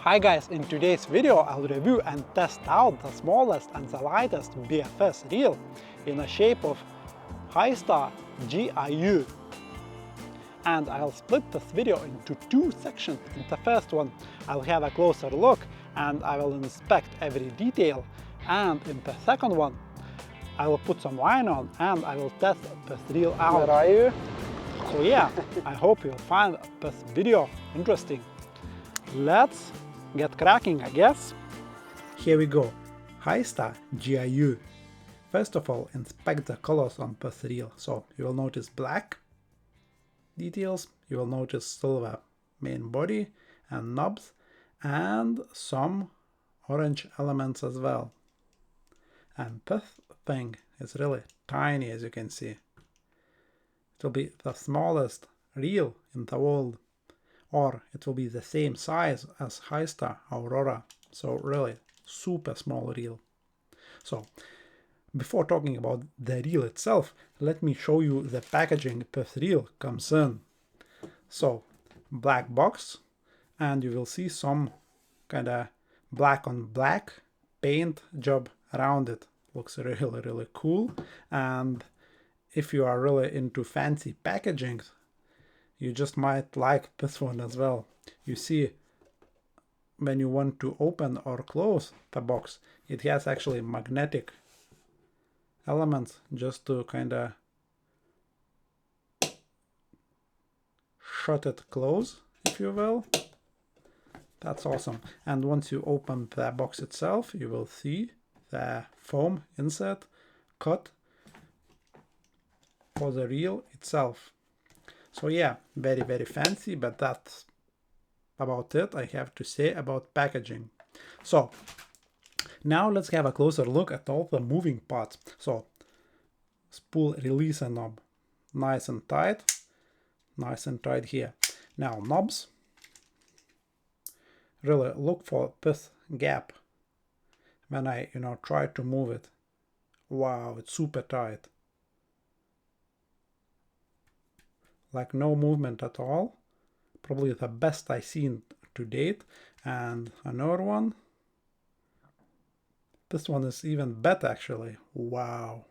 Hi guys, in today's video I'll review and test out the smallest and the lightest BFS reel in the shape of Histar GIU. And I'll split this video into two sections. In the first one I'll have a closer look and I will inspect every detail, and in the second one I will put some line on and I will test this reel out. Where are you? So yeah, I hope you'll find this video interesting. Let's get cracking, I guess. Here we go. Histar GIU. First of all, inspect the colors on this reel. So you will notice black details, you will notice silver main body and knobs, and some orange elements as well. And this thing is really tiny, as you can see. It will be the smallest reel in the world, or it will be the same size as Histar Aurora. So really super small reel. So before talking about the reel itself, let me show you the packaging this reel comes in. So black box, and you will see some kind of black on black paint job around it. Looks really cool. And if you are really into fancy packaging, you just might like this one as well. You see, when you want to open or close the box, it has actually magnetic elements just to kind of shut it close, if you will. That's awesome. And once you open the box itself, you will see the foam insert cut for the reel itself. So yeah, very fancy, but that's about it I have to say about packaging. So now let's have a closer look at all the moving parts. So spool release knob, nice and tight here. Now knobs, really look for this gap when I try to move it. Wow, it's super tight. Like no movement at all. Probably the best I've seen to date. And another one. This one is even better actually. Wow.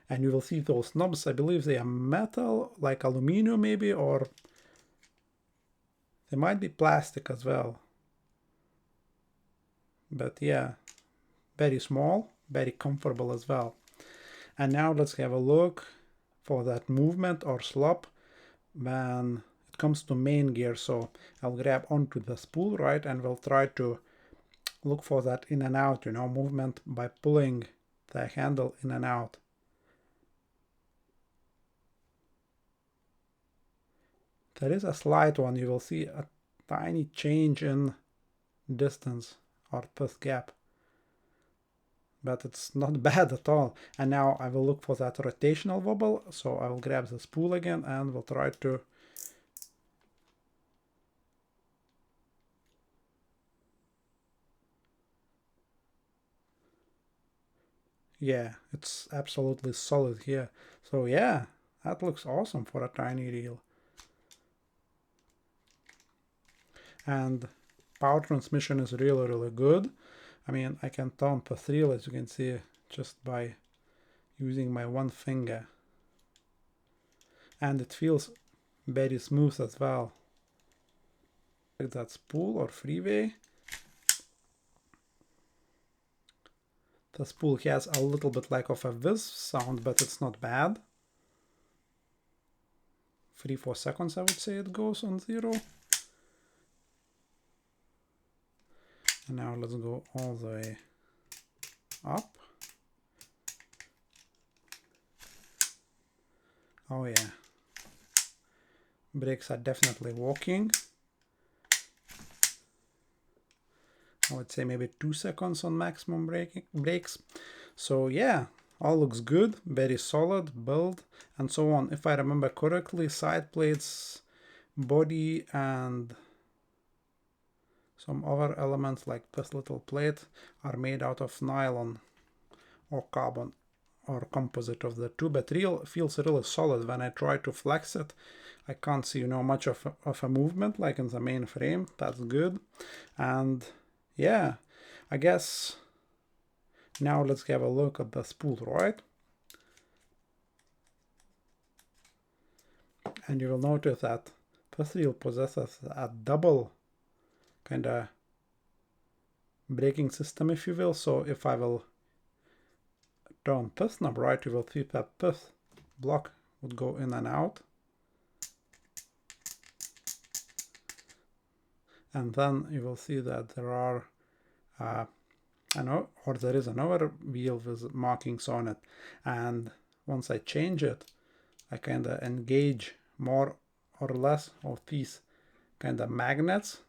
And you will see those knobs, I believe they are metal, like aluminum maybe, or they might be plastic as well. But yeah, very small, very comfortable as well. And now let's have a look for that movement or slop when it comes to main gear. So I'll grab onto the spool, right, and we'll try to look for that in and out, movement by pulling the handle in and out. There is a slight one, you will see a tiny change in distance or this gap, but it's not bad at all. And now I will look for that rotational wobble, so I will grab the spool again and we'll try to yeah, it's absolutely solid here. So yeah, that looks awesome for a tiny reel. And power transmission is really good. I mean, I can turn the reel, as you can see, just by using my one finger. And it feels very smooth as well. Like that spool or freeway. The spool has a little bit like of a whiz sound, but it's not bad. 3-4 seconds I would say it goes on 0. And now let's go all the way up. Oh yeah. Brakes are definitely working. I would say maybe 2 seconds on maximum brakes. So yeah, all looks good, very solid build and so on. If I remember correctly, side plates, body and some other elements like this little plate are made out of nylon or carbon or composite of the two, but feels really solid. When I try to flex it, I can't see, much of a movement like in the main frame. That's good. And yeah, I guess now let's have a look at the spool, right? And you will notice that this reel possesses a double kind of braking system, if you will. So if I will turn this knob right, you will see that this block would go in and out. And then you will see that there are, there is another wheel with markings on it. And once I change it, I kind of engage more or less of these kind of magnets.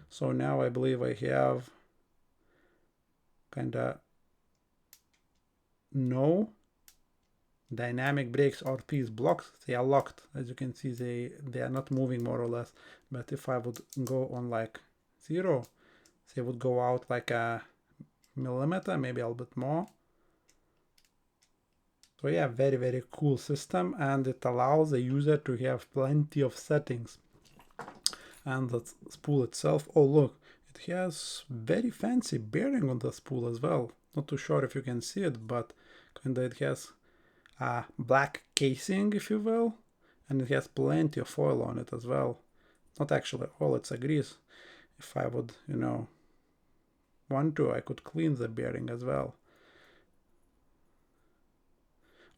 So now I believe I have kind of no dynamic brakes, or these blocks, they are locked. As you can see, they are not moving more or less. But if I would go on like 0, they would go out like a millimeter, maybe a little bit more. So yeah, very, very cool system, and it allows the user to have plenty of settings. And the spool itself, oh look, it has very fancy bearing on the spool as well. Not too sure if you can see it, but kinda it has a black casing, if you will, and it has plenty of oil on it as well. Not actually oil, it's a grease. If I would, want to, I could clean the bearing as well.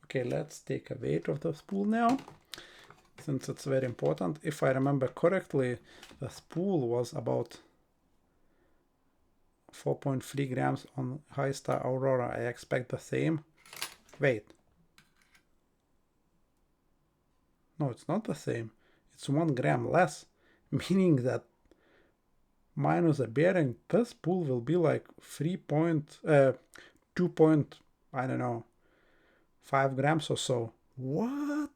Okay, let's take a weight of the spool now, since it's very important. If I remember correctly, the spool was about 4.3 grams on Histar Aurora. I expect the same. Wait. No, it's not the same. It's 1 gram less, meaning that minus the bearing, this spool will be like 2. I don't know, 5 grams or so. What?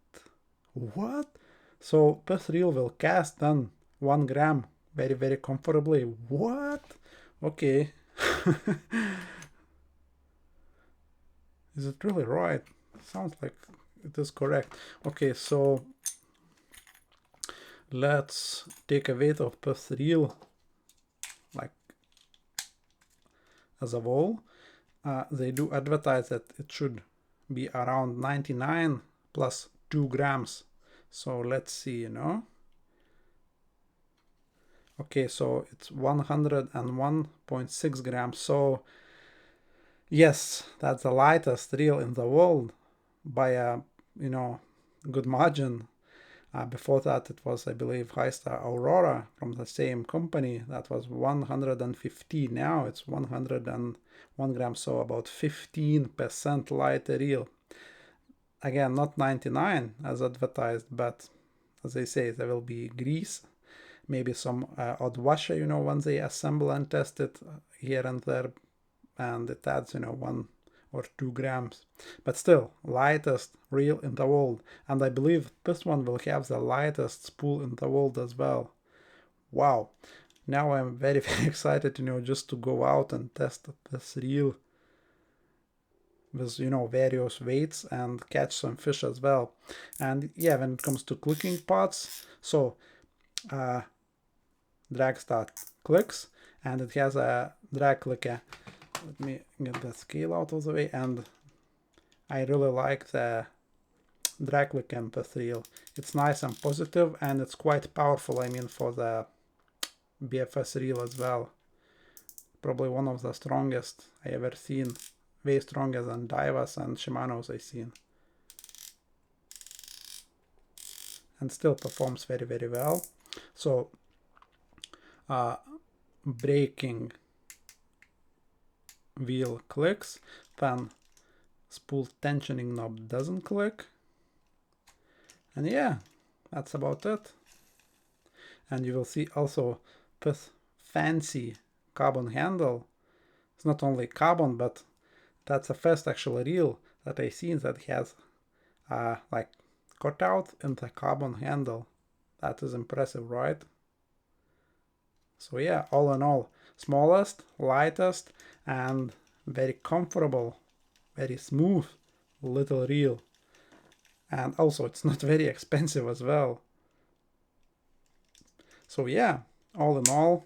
So this reel will cast then 1 gram very, very comfortably. What? Okay. Is it really right? Sounds like it is correct. Okay, so let's take a weight of this reel, like as a whole. They do advertise that it should be around 99 plus 2 grams. So let's see, Okay, so it's 101.6 grams. So yes, that's the lightest reel in the world by a, good margin. Before that, it was, I believe, Histar Aurora from the same company. That was 150. Now it's 101 grams, so about 15% lighter reel. Again, not 99 as advertised, but as they say, there will be grease, maybe some odd washer, when they assemble and test it here and there, and it adds, 1 or 2 grams. But still, lightest reel in the world. And I believe this one will have the lightest spool in the world as well. Wow. Now I'm very, very excited, just to go out and test this reel with, various weights and catch some fish as well. And yeah, when it comes to clicking parts, so drag start clicks, and it has a drag clicker. Let me get the scale out of the way, and I really like the drag click in this reel. It's nice and positive, and it's quite powerful, for the BFS reel as well. Probably one of the strongest I ever seen, way stronger than Daiwas and Shimano's I've seen. And still performs very, very well. So, braking wheel clicks, then spool tensioning knob doesn't click. And yeah, that's about it. And you will see also this fancy carbon handle. It's not only carbon, but that's the first actual reel that I've seen that has like cutout in the carbon handle. That is impressive, right? So yeah, all in all, smallest, lightest, and very comfortable, very smooth little reel. And also it's not very expensive as well. So yeah, all in all,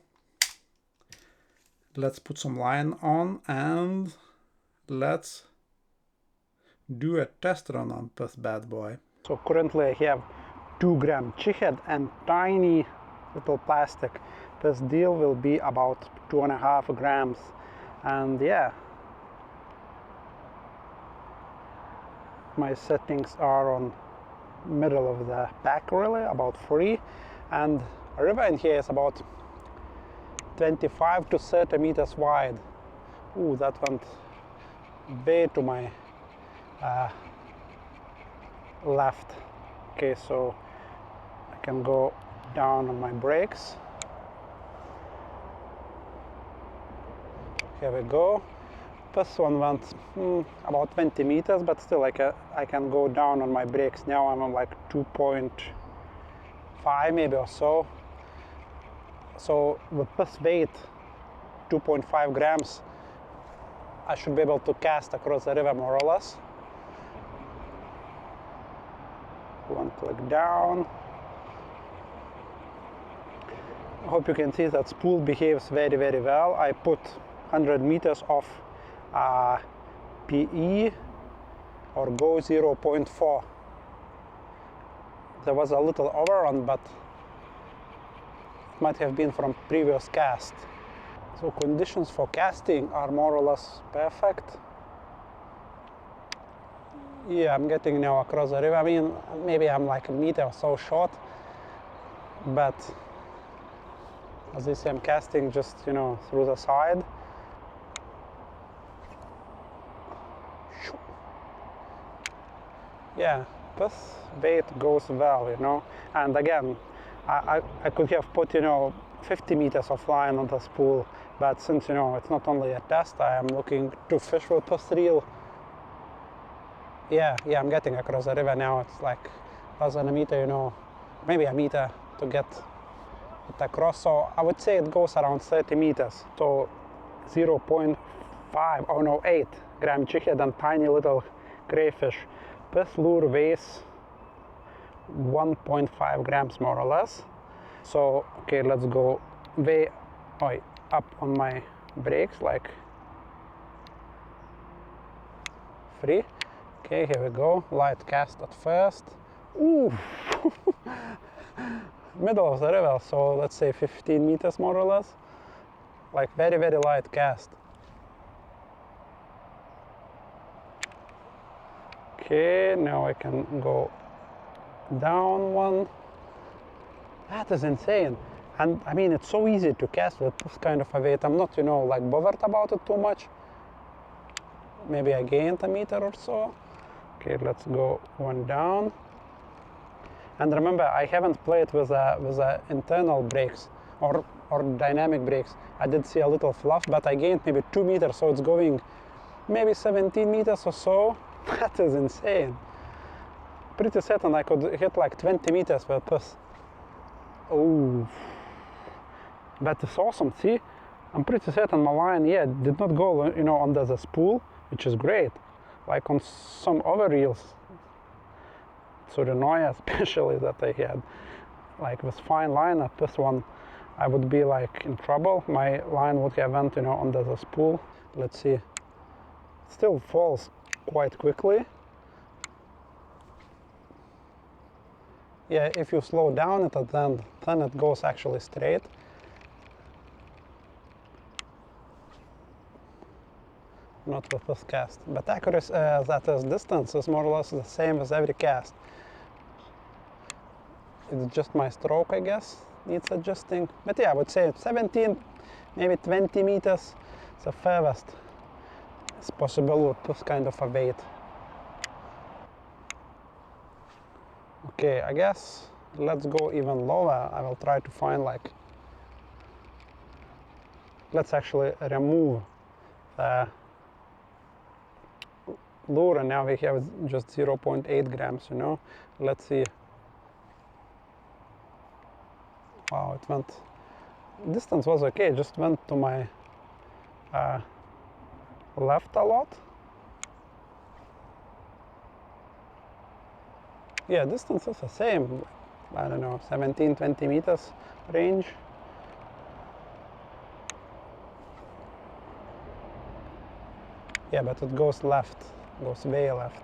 let's put some line on and let's do a test run on this bad boy. So currently I have 2-gram jig head and tiny little plastic. This deal will be about 2.5 grams, and yeah, my settings are on middle of the pack, really about 3, and a river in here is about 25 to 30 meters wide. Ooh, that went way to my left. Okay, so I can go down on my brakes. Here we go. This one went about 20 meters, but still I can go down on my brakes. Now I'm on like 2.5 maybe or so. So with this weight, 2.5 grams, I should be able to cast across the river more or less. One click down. I hope you can see that spool behaves very, very well. I put 100 meters of PE or Go 0.4. There was a little overrun, but it might have been from previous cast. So conditions for casting are more or less perfect. Yeah, I'm getting now across the river. I mean, maybe I'm like a meter or so short, but as you see, I'm casting just, you know, through the side. Yeah, this weight goes well, you know. And again, I could have put, you know, 50 meters of line on the spool, but since, you know, it's not only a test, I am looking to fish with this reel. Yeah, I'm getting across the river now. It's like less than a meter, you know, maybe a meter to get it across. So I would say it goes around 30 meters. So 0.5, oh no, 8-gram jig head and tiny little crayfish. This lure weighs 1.5 grams more or less. So okay, let's go way up on my brakes, like 3. Okay, here we go. Light cast at first. Ooh, middle of the river. So let's say 15 meters more or less. Like very, very light cast. Okay, now I can go down one. That is insane. And I mean, it's so easy to cast with this kind of a weight. I'm not, you know, like bothered about it too much. Maybe I gained a meter or so. Okay, let's go one down. And remember, I haven't played with the internal brakes or dynamic brakes. I did see a little fluff, but I gained maybe 2 meters, so it's going maybe 17 meters or so. That is insane. Pretty certain I could hit like 20 meters with this. Oh, but it's awesome. See, I'm pretty certain my line, yeah, did not go, you know, under the spool, which is great. Like on some other reels, Surinoya especially, that I had, like with fine line at this one, I would be like in trouble. My line would have went, you know, under the spool. Let's see. It still falls quite quickly. Yeah, if you slow down it at the end, then it goes actually straight. Not with this cast, but accuracy, that is distance, is more or less the same as every cast. It's just my stroke, I guess, needs adjusting. But yeah, I would say 17, maybe 20 meters is the furthest it's possible with this kind of a weight. Okay, I guess let's go even lower. I will try to find like, let's actually remove the lure, and now we have just 0.8 grams, you know. Let's see. Wow, it went, distance was okay, just went to my left a lot. Yeah, distance is the same. I don't know, 17-20 meters range. Yeah, but it goes left, goes way left.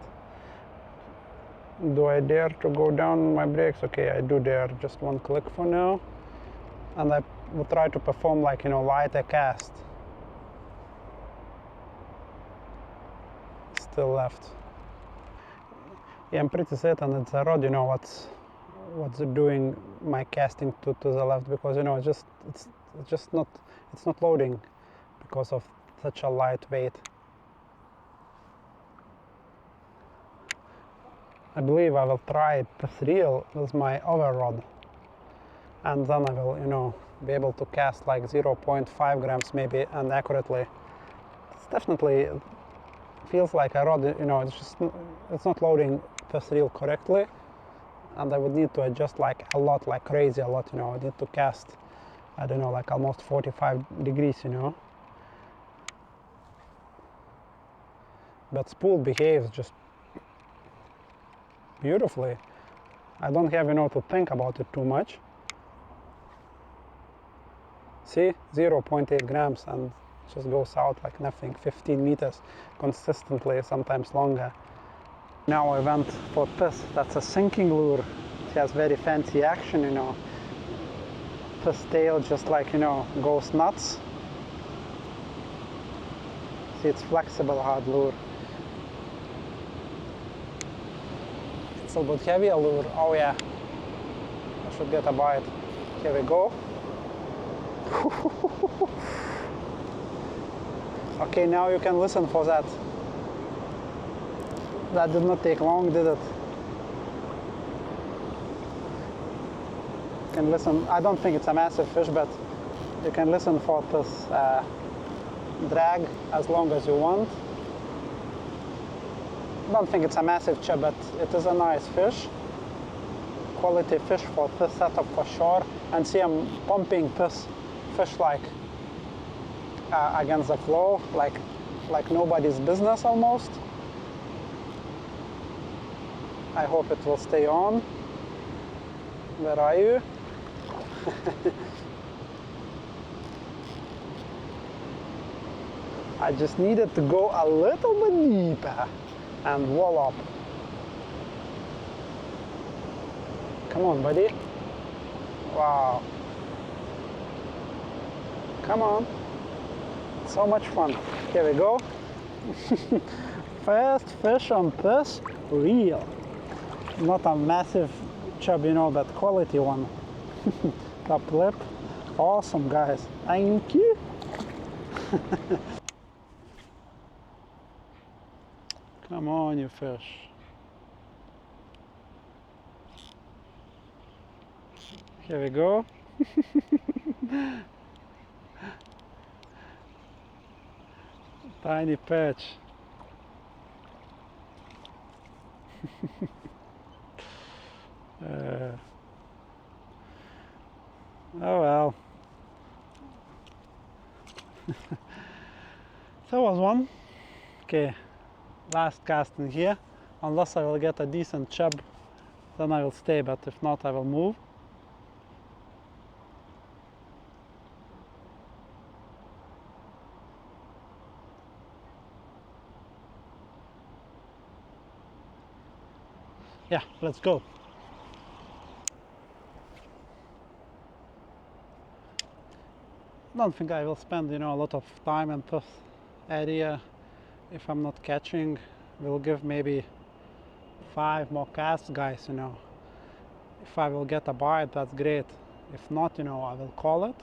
Do I dare to go down my brakes? Okay, I do dare, just one click for now. And I will try to perform like, you know, lighter cast. Still left. Yeah, I'm pretty certain it's a rod, you know, what's doing my casting to the left, because, you know, it's not loading because of such a light weight. I believe I will try this reel with my other rod, and then I will, you know, be able to cast like 0.5 grams maybe, and accurately. It's definitely feels like a rod, you know, it's not loading this reel correctly, and I would need to adjust like a lot, like crazy a lot, you know. I need to cast, I don't know, like almost 45 degrees, you know. But spool behaves just beautifully. I don't have, you know, to think about it too much. See, 0.8 grams, and just goes out like nothing, 15 meters consistently, sometimes longer. Now I went for this, that's a sinking lure. It has very fancy action, you know. This tail just like, you know, goes nuts. See, it's flexible hard lure. It's a little bit heavier lure. Oh yeah, I should get a bite. Here we go. Okay, now you can listen for that. That did not take long, did it? You can listen. I don't think it's a massive fish, but you can listen for this drag as long as you want. I don't think it's a massive chub, but it is a nice fish. Quality fish for this setup for sure. And see, I'm pumping this fish like against the flow, like nobody's business almost. I hope it will stay on. Where are you? I just needed to go a little bit deeper, and voila. Come on, buddy. Wow. Come on. So much fun. Here we go. First fish on this reel. Not a massive chub, you know, but quality one. Top lip. Awesome, guys. Thank you. Come on, you fish. Here we go. Tiny perch. Oh well. That was one. Okay, last cast in here. Unless I will get a decent chub, then I will stay, but if not, I will move. Yeah, let's go. I don't think I will spend, you know, a lot of time in this area if I'm not catching. We'll give maybe 5 more casts, guys, you know. If I will get a bite, that's great. If not, you know, I will call it.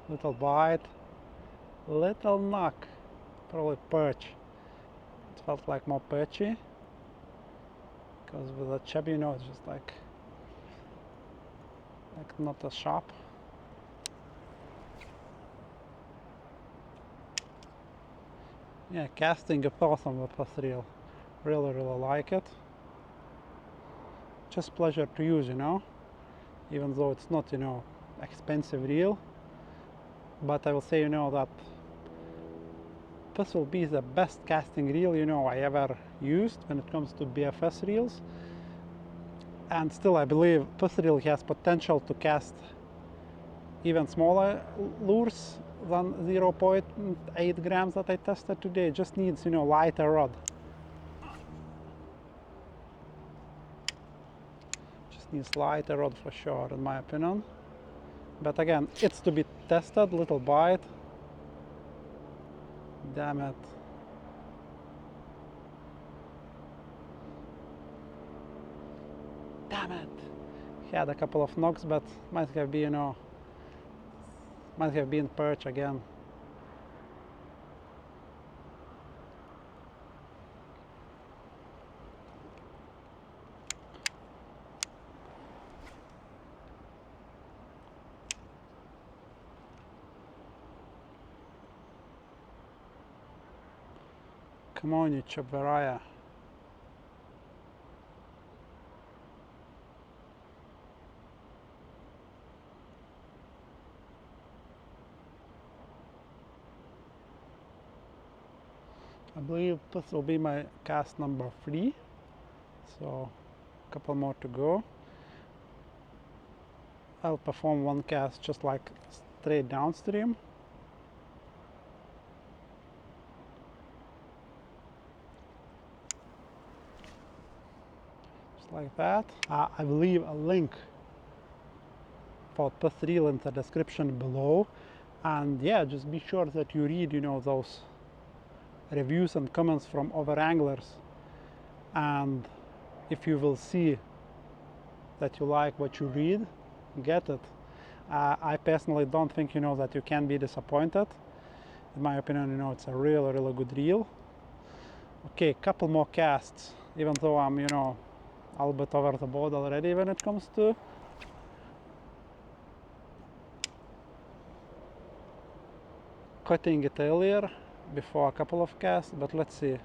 Little bite, little knock, probably perch. It felt like more perchy, because with a chub, you know, it's just like not as sharp. Yeah, casting is awesome with this reel. Really like it. Just pleasure to use, you know, even though it's not, you know, expensive reel. But I will say, you know, that this will be the best casting reel, you know, I ever used when it comes to BFS reels. And still I believe this reel has potential to cast even smaller lures than 0.8 grams that I tested today. It just needs, you know, lighter rod. Just needs lighter rod for sure, in my opinion. But again, it's to be tested. Little bite. Damn it. Damn it. Had a couple of knocks, but might have been, you know, might have been perch again. Come on, you Chavaraya. I believe this will be my cast number 3. So, a couple more to go. I'll perform one cast just like straight downstream. Just like that. I will leave a link for this reel in the description below. And yeah, just be sure that you read, you know, those reviews and comments from other anglers. And if you will see that you like what you read, get it. I personally don't think, you know, that you can be disappointed. In my opinion, you know, it's a really good reel. Okay, couple more casts, even though I'm, you know, a little bit over the board already when it comes to cutting it earlier before a couple of casts, but let's see.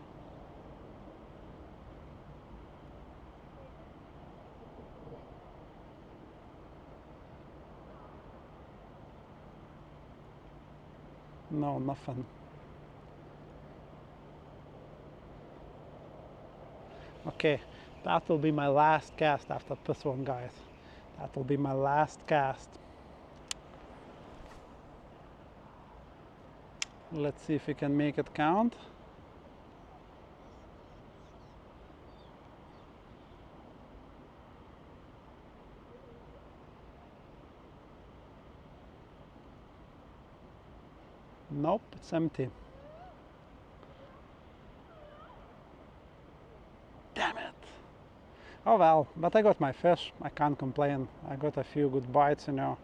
No, nothing. Okay, that will be my last cast after this one, guys. That will be my last cast. Let's see if we can make it count. Nope, it's empty. Damn it. Oh well, but I got my fish. I can't complain. I got a few good bites, you know.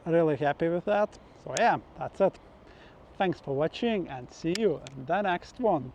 Really happy with that. So yeah, that's it. Thanks for watching and see you in the next one.